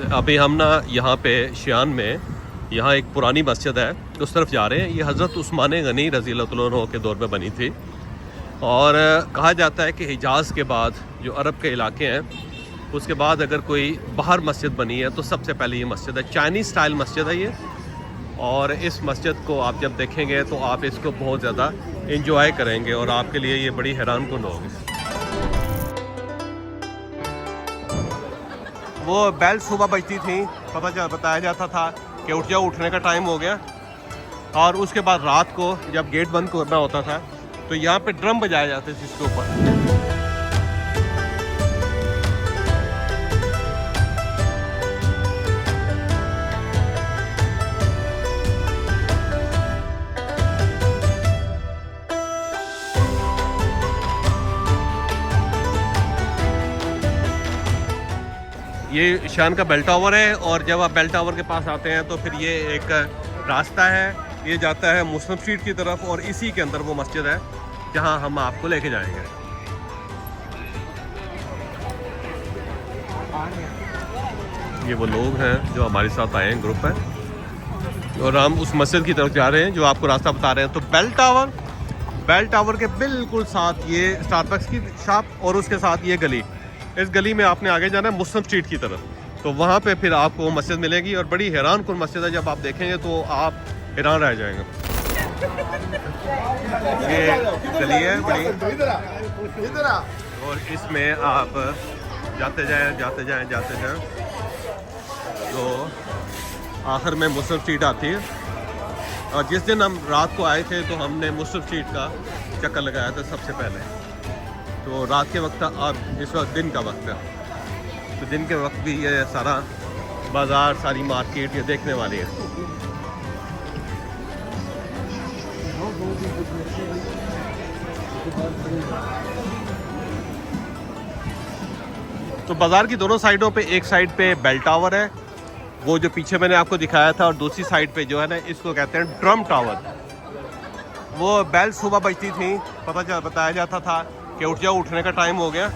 अभी हम ना यहाँ पे शियान में यहाँ एक पुरानी मस्जिद है, उस तरफ जा रहे हैं। ये हज़रत उस्मान गनी रज़ी अल्लाह अन्हु के दौर में बनी थी और कहा जाता है कि हिजाज़ के बाद जो अरब के इलाके हैं उसके बाद अगर कोई बाहर मस्जिद बनी है तो सबसे पहले ये मस्जिद है। चाइनीज़ स्टाइल मस्जिद है ये, और इस मस्जिद को आप जब देखेंगे तो आप इसको बहुत ज़्यादा इंजॉय करेंगे और आपके लिए ये बड़ी हैरान कुन होगी। वो बेल सुबह बजती थी, बताया जाता था कि उठ जाओ, उठने का टाइम हो गया। और उसके बाद रात को जब गेट बंद करना होता था तो यहाँ पे ड्रम बजाए जाते थे इसके ऊपर। ये शान का बेल टावर है और जब आप बेल टावर के पास आते हैं तो फिर ये एक रास्ता है, ये जाता है मुस्लिम स्ट्रीट की तरफ और इसी के अंदर वो मस्जिद है जहां हम आपको लेके जाएंगे। ये वो लोग हैं जो हमारे साथ आए हैं, ग्रुप है, और हम उस मस्जिद की तरफ जा रहे हैं जो आपको रास्ता बता रहे हैं। तो बेल टावर के बिल्कुल साथ ये स्टारबक्स की शॉप और उसके साथ ये गली, इस गली में आपने आगे जाना है मुस्लिम स्ट्रीट की तरफ, तो वहाँ पे फिर आपको मस्जिद मिलेगी और बड़ी हैरान कुन मस्जिद है। जब आप देखेंगे तो आप हैरान रह जाएंगे। ये गली है बड़ी और इसमें आप जाते जाएं तो आखिर में मुस्लिम स्ट्रीट आती है। और जिस दिन हम रात को आए थे तो हमने मुस्लिम स्ट्रीट का चक्कर लगाया था सबसे पहले। तो रात के वक्त अब इस वक्त दिन का वक्त है, तो दिन के वक्त भी ये सारा बाज़ार, सारी मार्केट ये देखने वाली है। तो बाज़ार की दोनों साइडों पे, एक साइड पे बेल टावर है वो जो पीछे मैंने आपको दिखाया था, और दूसरी साइड पे जो है ना इसको कहते हैं ड्रम टावर। वो बेल सुबह बजती थी, बताया जाता था कि उठ जाओ, उठने का टाइम हो गया।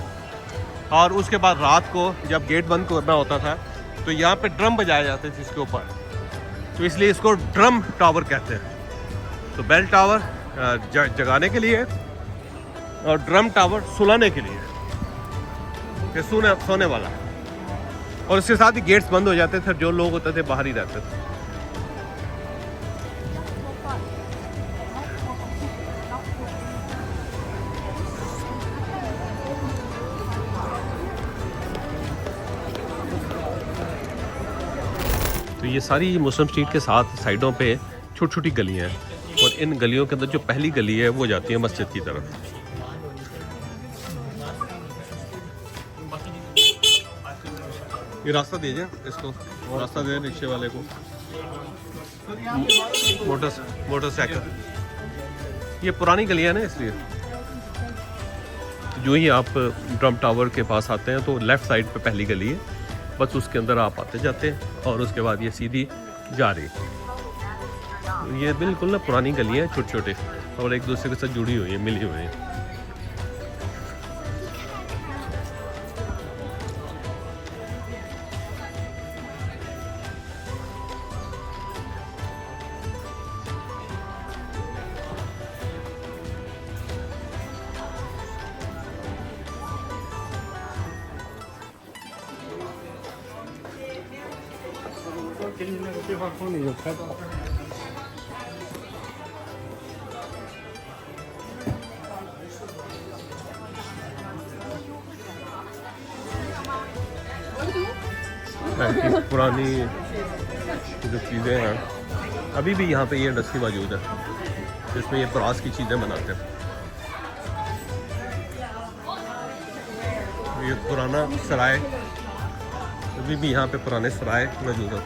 और उसके बाद रात को जब गेट बंद करना होता था तो यहाँ पे ड्रम बजाए जाते थे इसके ऊपर, तो इसलिए इसको ड्रम टावर कहते हैं। तो बेल टावर जगाने के लिए और ड्रम टावर सुलाने के लिए, कि सोने वाला। और उसके साथ ही गेट्स बंद हो जाते थे, जो लोग होते थे बाहर ही रहते थे। तो ये सारी मुस्लिम स्ट्रीट के साथ साइडों पे छोटी छोटी गलियाँ हैं और इन गलियों के अंदर जो पहली गली है वो जाती है मस्जिद की तरफ। ये रास्ता दीजिए, इसको रास्ता दे रिक्शे वाले को, मोटरसाइकिल। ये पुरानी गलियाँ है ना, इसलिए जो ही आप ड्रम टावर के पास आते हैं तो लेफ़्ट साइड पे पहली गली है, बस उसके अंदर आप आते जाते हैं और उसके बाद ये सीधी जा रही। तो ये बिल्कुल ना पुरानी गली है, छोटे छोटे, और एक दूसरे के साथ जुड़ी हुई है, मिली हुई है। ऐसी पुरानी जो चीज़ें हैं अभी भी यहाँ पे ये इंडस्ट्री मौजूद है जिसमें ये प्रास की चीज़ें बनाते हैं। ये पुराना सराय, अभी भी यहाँ पे पुराने सराय मौजूद है।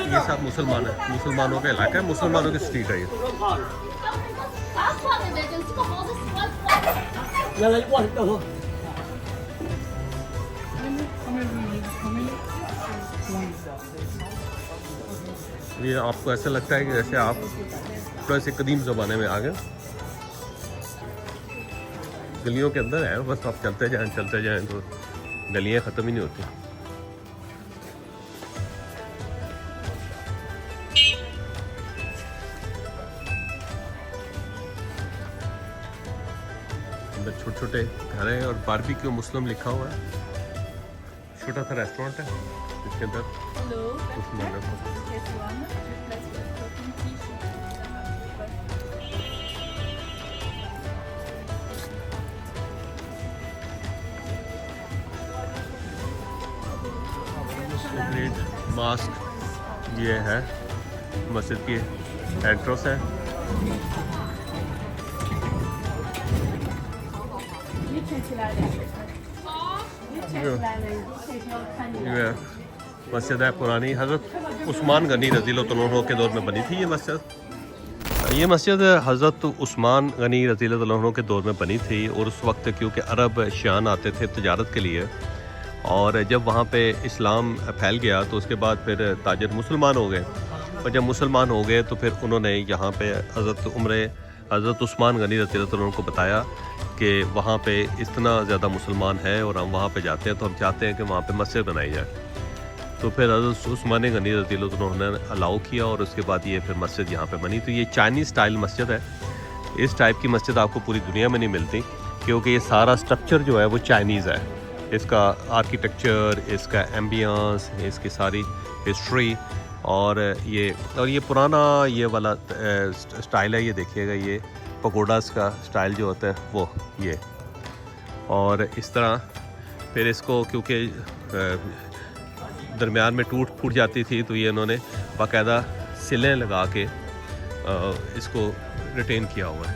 ये सब मुसलमान है, मुसलमानों का इलाका है, मुसलमानों की स्ट्रीट है ये। ये आपको ऐसा लगता है कि जैसे आप थोड़ा से कदीम ज़माने में आ गए। गलियों के अंदर है, बस आप चलते जाएं तो गलियाँ ख़त्म ही नहीं होती। अंदर छोटे छोटे घर हैं और बारबेक्यू मुस्लिम लिखा हुआ है। छोटा सा रेस्टोरेंट है इसके अंदर। मास्क ये है मस्जिद की एंट्रेंस है। ये मस्जिद है पुरानी, हज़रत उस्मान गनी रज़ियल्लाहु अन्हु के दौर में बनी थी ये मस्जिद। ये मस्जिद हज़रत उस्मान गनी रज़ियल्लाहु अन्हु के दौर में बनी थी और उस वक्त क्योंकि अरब शान आते थे तजारत के लिए, और जब वहाँ पे इस्लाम फैल गया तो उसके बाद फिर ताजर मुसलमान हो गए, और जब मुसलमान हो गए तो फिर उन्होंने यहाँ पे हज़रत उस्मान गनी रज़ियल्लाहु अन्हु को बताया कि वहाँ पे इतना ज़्यादा मुसलमान है और हम वहाँ पे जाते हैं, तो हम चाहते हैं कि वहाँ पे मस्जिद बनाई जाए। तो फिर हज़रत उस्मान गनी रज़ियल्लाहु अन्हु ने अलाउ किया और उसके बाद ये फिर मस्जिद यहाँ पे बनी। तो ये चाइनीज़ स्टाइल मस्जिद है। इस टाइप की मस्जिद आपको पूरी दुनिया में नहीं मिलती, क्योंकि ये सारा स्ट्रक्चर जो है वो चाइनीज़ है। इसका आर्किटेक्चर, इसका एम्बियंस, इसकी सारी हिस्ट्री और ये पुराना ये वाला स्टाइल है। ये देखिएगा, ये पकोडास का स्टाइल जो होता है वो ये, और इस तरह फिर इसको क्योंकि दरमियान में टूट फूट जाती थी तो ये इन्होंने बाकायदा सिलें लगा के इसको रिटेन किया हुआ है।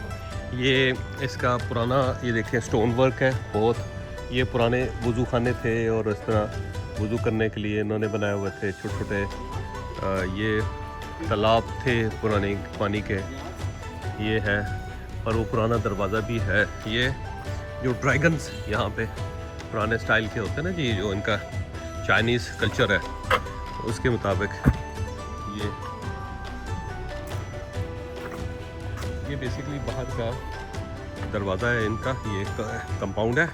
ये इसका पुराना ये देखें स्टोन वर्क है बहुत। ये पुराने वज़ू खाने थे और इस तरह वज़ू करने के लिए इन्होंने बनाए हुए थे छोटे छोटे ये तालाब थे पुराने पानी के, ये है। और वो पुराना दरवाज़ा भी है। ये जो ड्रैगन्स यहाँ पे पुराने स्टाइल के होते हैं ना जी, जो इनका चाइनीज़ कल्चर है उसके मुताबिक ये बेसिकली बाहर का दरवाज़ा है इनका। ये कंपाउंड है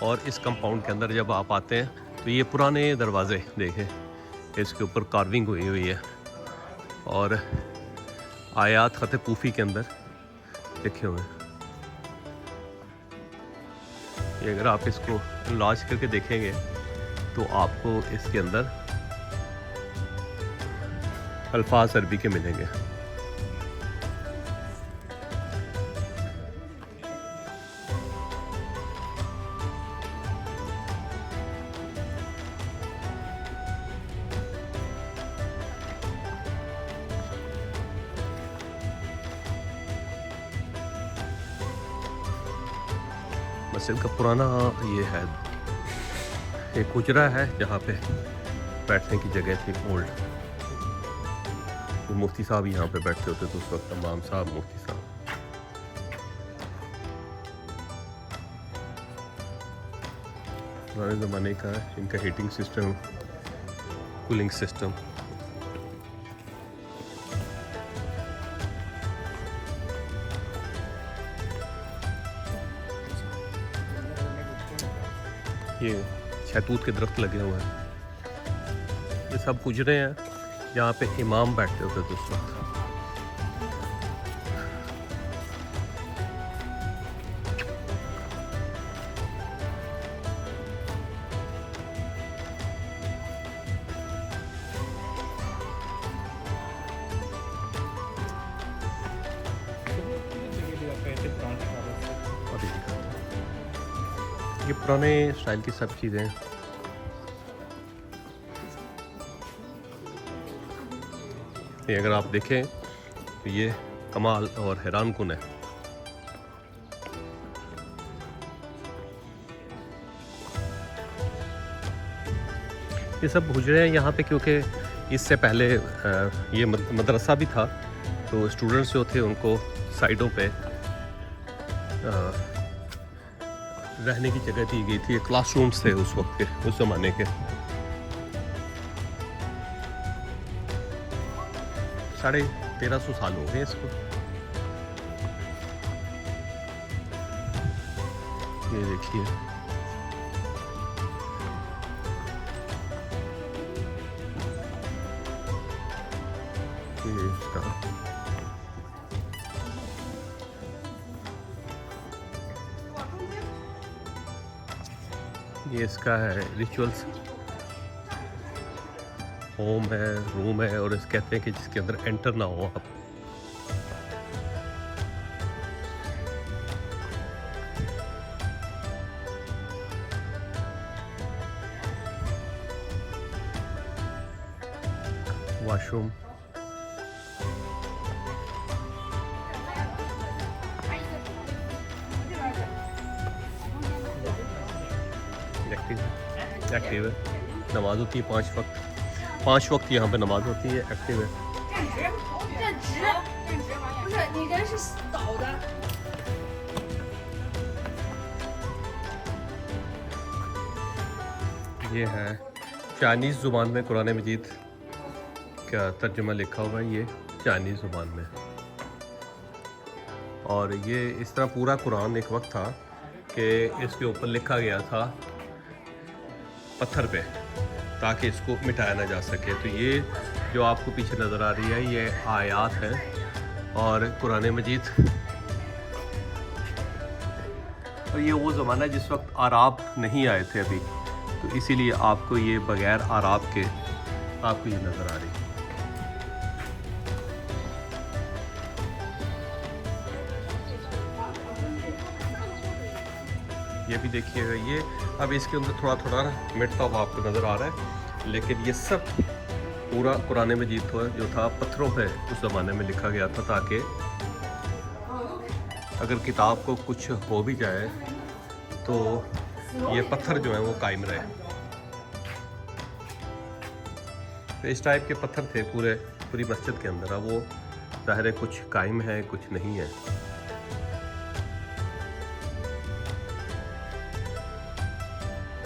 और इस कंपाउंड के अंदर जब आप आते हैं तो ये पुराने दरवाज़े देखें, इसके ऊपर कार्विंग हुई हुई है और आयात ख़त कूफ़ी के अंदर लिखे हुए हैं। ये अगर आप इसको लॉन्च करके देखेंगे तो आपको इसके अंदर अल्फाज अरबी के मिलेंगे। मस्जिद का पुराना ये है, एक हुजरा है जहाँ पे बैठने की जगह थी ओल्ड। मुफ्ती साहब यहाँ पे बैठते होते थे उस वक्त, इमाम साहब, मुफ्ती साहब। पुराने ज़माने का इनका हीटिंग सिस्टम, कूलिंग सिस्टम। ये शहतूत के दरख्त लगे हुए हैं। ये सब हुजरे हैं जहाँ पे इमाम बैठते होते थे उस वक्त। ये पुराने स्टाइल की सब चीज़ें हैं। ये अगर आप देखें तो ये कमाल और हैरान कुन है। ये सब हुजरे हैं यहाँ पे, क्योंकि इससे पहले ये मदरसा भी था, तो स्टूडेंट्स जो थे उनको साइडों पे रहने की जगह दी गई थी। ये क्लासरूम्स थे उस वक्त के, उस ज़माने के। 1350 साल हो गए इसको। ये देखिए, ये इसका है रिचुअल्स होम है, रूम है, और इस कहते हैं कि जिसके अंदर एंटर ना हो आप। वॉशरूम, एक्टिव है, नमाज होती है 5 वक्त यहाँ पे नमाज होती है, एक्टिव है। 站直，不是你人是倒的。 ये है चाइनीज़ ज़ुबान में कुरान मजीद का तर्जुमा लिखा हुआ है, ये चाइनीज़ ज़ुबान में। और ये इस तरह पूरा कुरान एक वक्त था कि इसके ऊपर लिखा गया था पत्थर पे, ताकि इसको मिटाया ना जा सके। तो ये जो आपको पीछे नज़र आ रही है, ये आयात है और कुरान मजीद। और ये वो ज़माना है जिस वक्त आराब नहीं आए थे अभी, तो इसीलिए आपको ये बग़ैर आराब के आपको ये नज़र आ रही है। ये भी देखिएगा, ये अब इसके अंदर थोड़ा थोड़ा मिटता हुआ आपको नज़र आ रहा है, लेकिन ये सब पूरा कुरान मजीद जो था पत्थरों पे उस ज़माने में लिखा गया था, ताकि अगर किताब को कुछ हो भी जाए तो ये पत्थर जो है वो कायम रहे। तो इस टाइप के पत्थर थे पूरी मस्जिद के अंदर। अब वो ज़ाहिर है कुछ कायम है, कुछ नहीं है।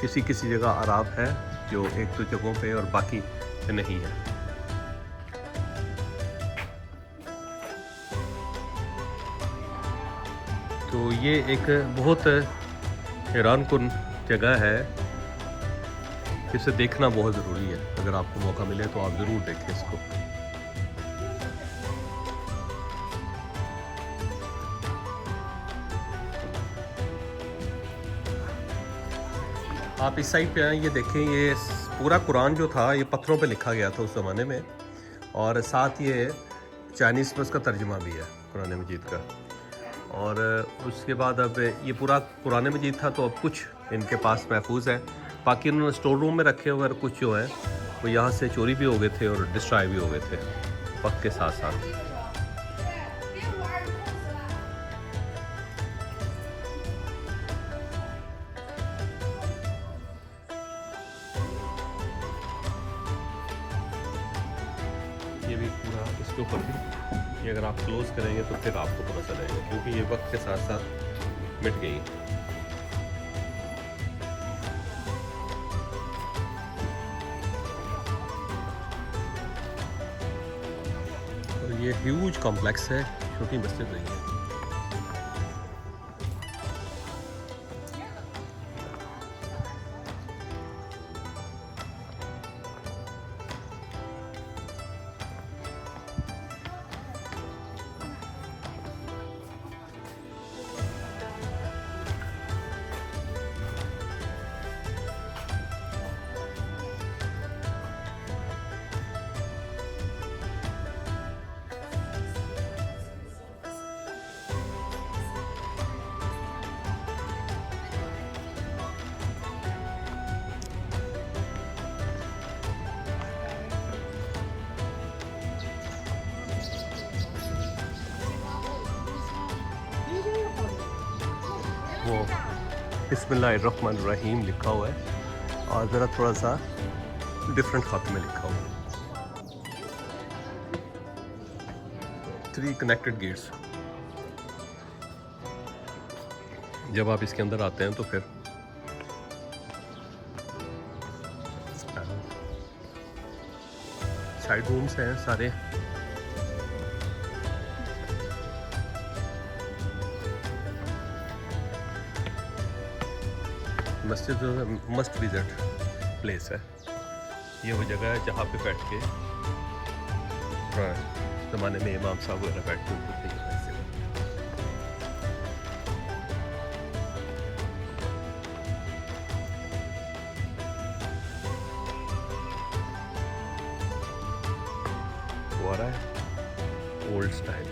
किसी किसी जगह आराब है जो एक दो जगहों पे, और बाकी नहीं है। तो ये एक बहुत हैरानकुन जगह है, इसे देखना बहुत ज़रूरी है। अगर आपको मौका मिले तो आप ज़रूर देखें इसको। आप इस साइड पे आए, ये देखें, ये पूरा कुरान जो था ये पत्थरों पे लिखा गया था उस ज़माने में, और साथ ये चाइनीज़ में उसका तर्जुमा भी है कुरान मजीद का। और उसके बाद अब ये पूरा कुरान मजीद था, तो अब कुछ इनके पास महफूज है, बाकी उन्होंने स्टोर रूम में रखे हुए, और कुछ जो है वो यहाँ से चोरी भी हो गए थे और डिस्ट्रॉय भी हो गए थे वक्त के साथ साथ। ये भी पूरा इसके ऊपर भी, ये अगर आप क्लोज करेंगे तो फिर आपको पता चलेगा, क्योंकि ये वक्त के साथ साथ मिट गई। और ये ह्यूज कॉम्प्लेक्स है, छोटी मस्जिद नहीं है। वो बिस्मिल्लाहिर्रहमानिर्रहीम लिखा हुआ है, और ज़रा थोड़ा सा डिफरेंट खत में लिखा हुआ है। 3 कनेक्टेड गेट्स। जब आप इसके अंदर आते हैं तो फिर साइड रूम्स हैं सारे। मस्जिद जो है मस्ट विजिट प्लेस है। ये वो जगह है जहाँ पे बैठ के ज़माने में इमाम साहब वगैरह बैठते होते थे। वो आ रहा है ओल्ड स्टाइल।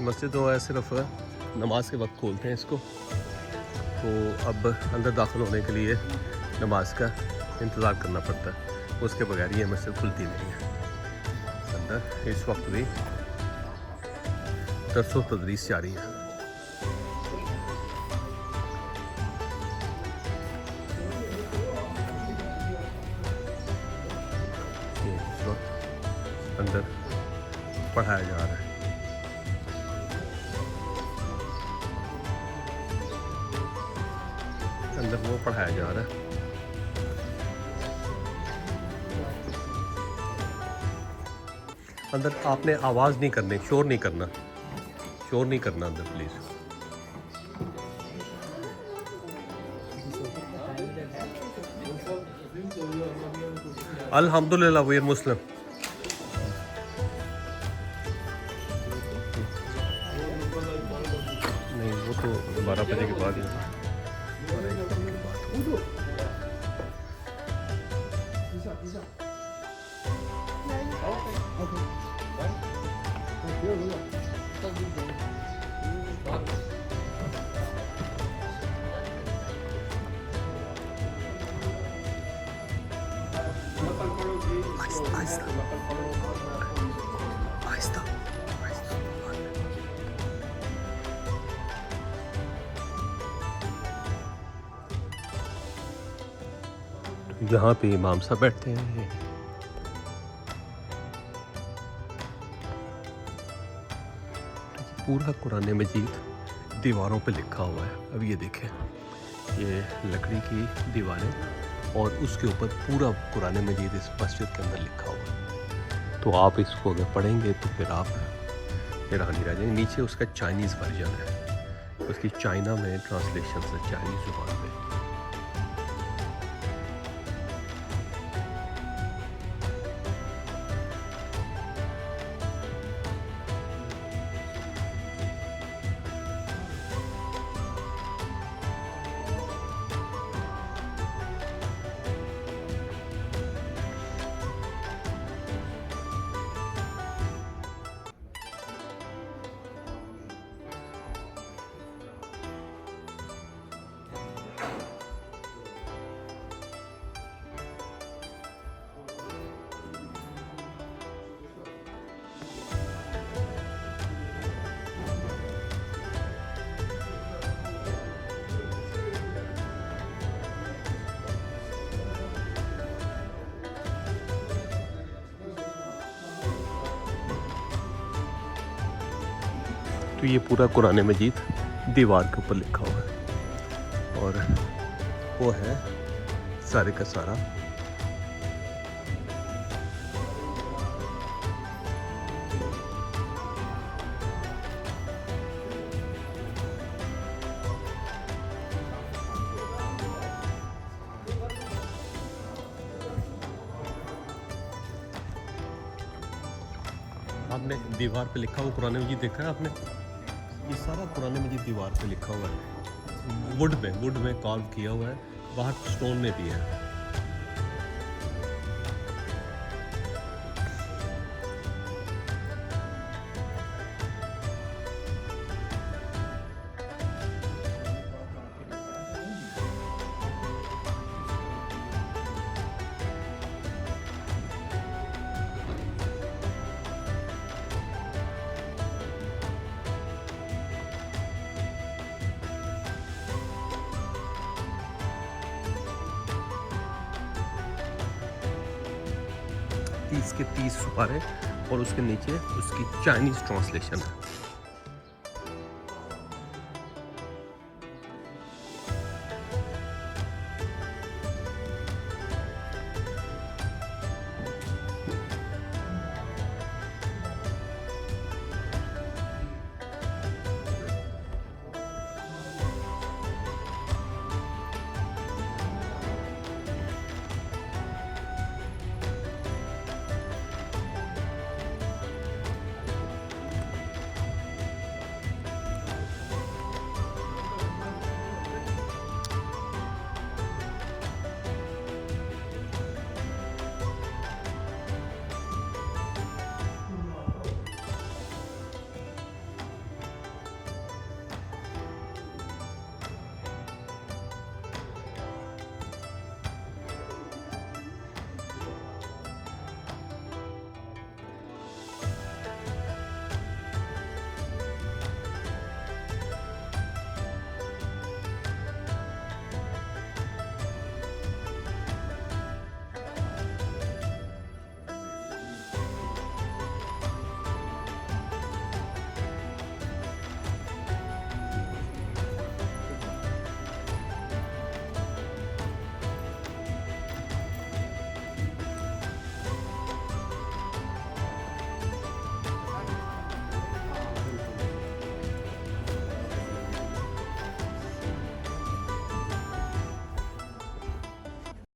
मस्जिद जो है सिर्फ नमाज के वक्त खोलते हैं इसको, तो अब अंदर दाखिल होने के लिए नमाज का इंतज़ार करना पड़ता है, उसके बगैर ये मस्जिद खुलती नहीं है। अंदर इस वक्त भी दर्स व तदरीस जारी है। इस वक्त अंदर पढ़ाया जा रहा है। अंदर वो पढ़ाया जा रहा है। अंदर आपने आवाज़ नहीं करनी, शोर नहीं करना, शोर नहीं करना अंदर प्लीज़। अल्हम्दुलिल्लाह वी आर मुस्लिम। नहीं वो तो 12 बजे के बाद ही। यहाँ पे इमाम साहब बैठते हैं। पूरा कुरान मजीद दीवारों पे लिखा हुआ है। अब ये देखें, ये लकड़ी की दीवारें और उसके ऊपर पूरा कुरान मजीद इस मस्जिद के अंदर लिखा हुआ है। तो आप इसको अगर पढ़ेंगे तो फिर आप हैरानी रह जाएंगे। नीचे उसका चाइनीज़ वर्जन है, उसकी चाइना में ट्रांसलेशन है, चाइनीज़ ज़ुबान में। तो ये पूरा कुरान मजीद दीवार के ऊपर लिखा हुआ है और वो है सारे का सारा आपने दीवार पे लिखा हुआ कुरान मजीद देखा है आपने? ये सारा कुरान मजीद दीवार पे लिखा हुआ है, वुड में कार्व किया हुआ है, बाहर स्टोन में भी है। के 30 सुपारे और उसके नीचे उसकी चाइनीज़ ट्रांसलेशन है।